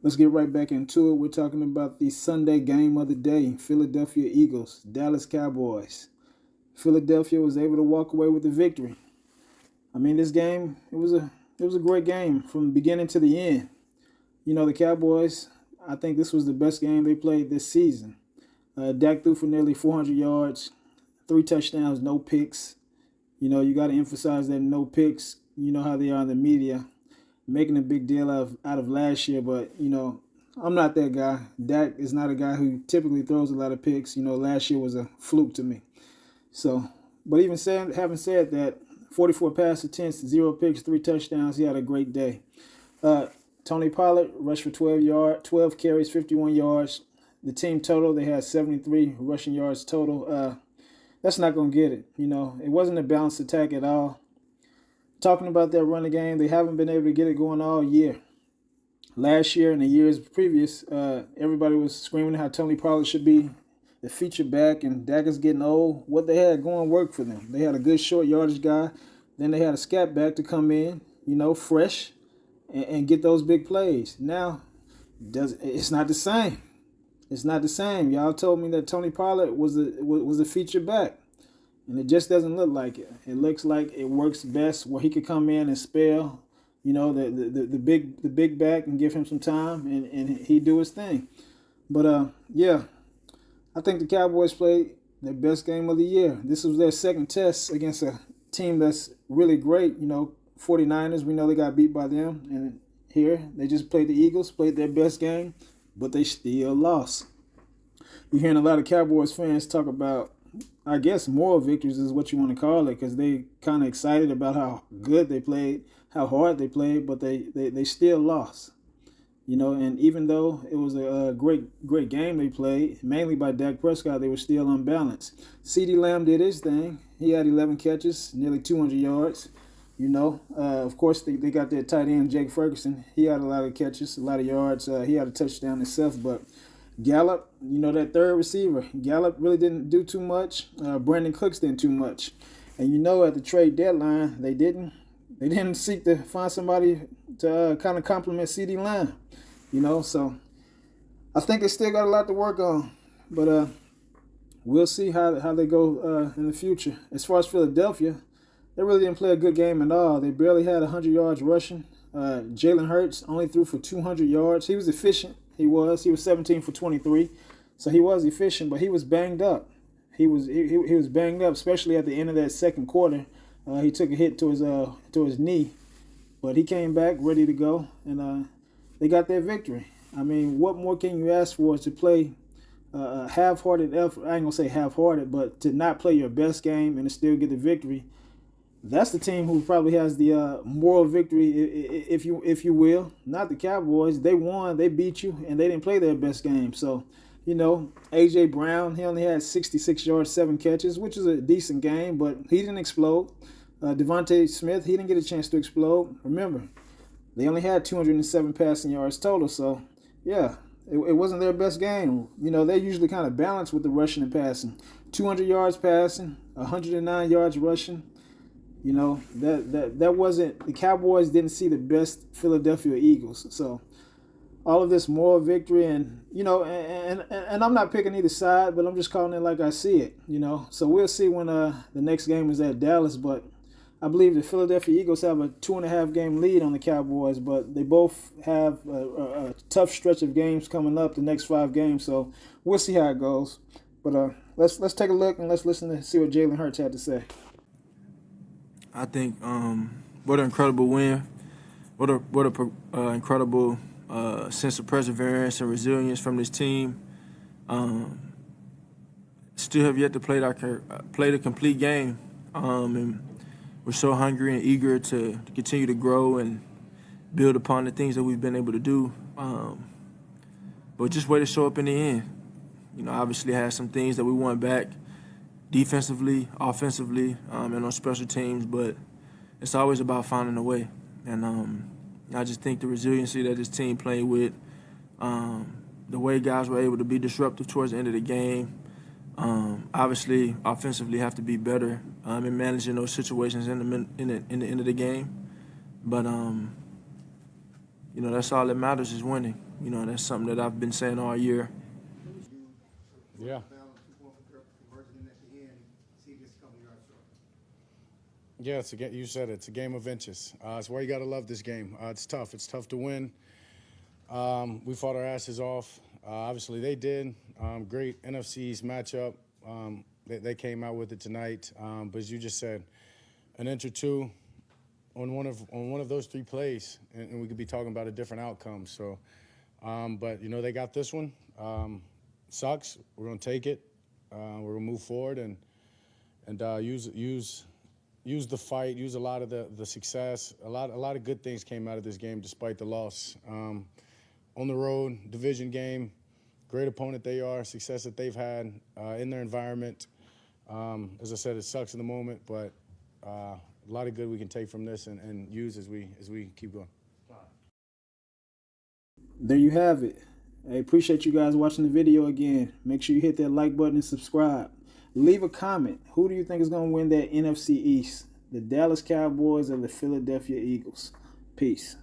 Let's get right back into it. We're talking about the Sunday game of the day: Philadelphia Eagles, Dallas Cowboys. Philadelphia was able to walk away with the victory. I mean, this game it was a great game from the beginning to the end. The Cowboys. I think this was the best game they played this season. Dak threw for nearly 400 yards, 3 touchdowns, no picks. You got to emphasize that no picks. You know how they are in the media, making a big deal out of last year. But I'm not that guy. Dak is not a guy who typically throws a lot of picks. Last year was a fluke to me. So, but having said that, 44 pass attempts, 0 picks, 3 touchdowns. He had a great day. Tony Pollard rushed for 12 carries, 51 yards. The team total, they had 73 rushing yards total. That's not going to get it. It wasn't a balanced attack at all. Talking about that running game, they haven't been able to get it going all year. Last year and the years previous, everybody was screaming how Tony Pollard should be the feature back, and Dak is getting old. What they had going worked for them. They had a good short yardage guy. Then they had a scat back to come in, fresh, and get those big plays. Now, it's not the same. It's not the same. Y'all told me that Tony Pollard was a feature back, and it just doesn't look like it. It looks like it works best where he could come in and spell, the big back and give him some time, and he do his thing. But yeah, I think the Cowboys played their best game of the year. This was their second test against a team that's really great. 49ers, we know they got beat by them, and here they just played the Eagles, played their best game, but they still lost. You're hearing a lot of Cowboys fans talk about, I guess, moral victories is what you want to call it, because they kind of excited about how good they played, how hard they played, but they still lost. And even though it was a great game they played, mainly by Dak Prescott, they were still unbalanced. CeeDee Lamb did his thing. He had 11 catches, nearly 200 yards. Of course, they got their tight end, Jake Ferguson. He had a lot of catches, a lot of yards. He had a touchdown himself. But Gallup, that third receiver, Gallup really didn't do too much. Brandon Cooks didn't too much. And at the trade deadline, they didn't seek to find somebody to kind of complement CeeDee Lamb. So I think they still got a lot to work on. But we'll see how they go in the future. As far as Philadelphia, they really didn't play a good game at all. They barely had 100 yards rushing. Jalen Hurts only threw for 200 yards. He was efficient. He was 17 for 23. So he was efficient, but he was banged up. He was banged up, especially at the end of that second quarter. He took a hit to his knee, but he came back ready to go, and they got their victory. I mean, what more can you ask for to play a half-hearted effort? I ain't gonna say half-hearted, but to not play your best game and to still get the victory. That's the team who probably has the moral victory, if you will. Not the Cowboys. They won, they beat you, and they didn't play their best game. So, A.J. Brown, he only had 66 yards, 7 catches, which is a decent game, but he didn't explode. Devontae Smith, he didn't get a chance to explode. Remember, they only had 207 passing yards total. So, yeah, it wasn't their best game. They're usually kind of balanced with the rushing and passing. 200 yards passing, 109 yards rushing. That wasn't, the Cowboys didn't see the best Philadelphia Eagles. So all of this moral victory and I'm not picking either side, but I'm just calling it like I see it, So we'll see when the next game is at Dallas, but I believe the Philadelphia Eagles have a 2.5 game lead on the Cowboys, but they both have a tough stretch of games coming up, the next 5 games. So we'll see how it goes. But let's take a look and let's listen to see what Jalen Hurts had to say. I think what an incredible win. What incredible sense of perseverance and resilience from this team. Still have yet to play the complete game, and we're so hungry and eager to continue to grow and build upon the things that we've been able to do. But just wait to show up in the end. Obviously had some things that we want back defensively, offensively, and on special teams, but it's always about finding a way. And I just think the resiliency that this team played with, the way guys were able to be disruptive towards the end of the game, obviously offensively have to be better in managing those situations in the end of the game. But that's all that matters is winning. That's something that I've been saying all year. Yeah. Yeah, you said it. It's a game of inches. It's why you got to love this game. It's tough. It's tough to win. We fought our asses off. Obviously, they did. Great NFC's matchup. They came out with it tonight. But as you just said, an inch or two on one of those three plays, and we could be talking about a different outcome. So, but they got this one. Sucks. We're gonna take it. We're gonna move forward and use the fight. Use a lot of the success. A lot of good things came out of this game despite the loss. On the road, division game, great opponent they are. Success that they've had in their environment. As I said, it sucks in the moment, but a lot of good we can take from this and use as we keep going. There you have it. I appreciate you guys watching the video again. Make sure you hit that like button and subscribe. Leave a comment. Who do you think is going to win that NFC East? The Dallas Cowboys or the Philadelphia Eagles? Peace.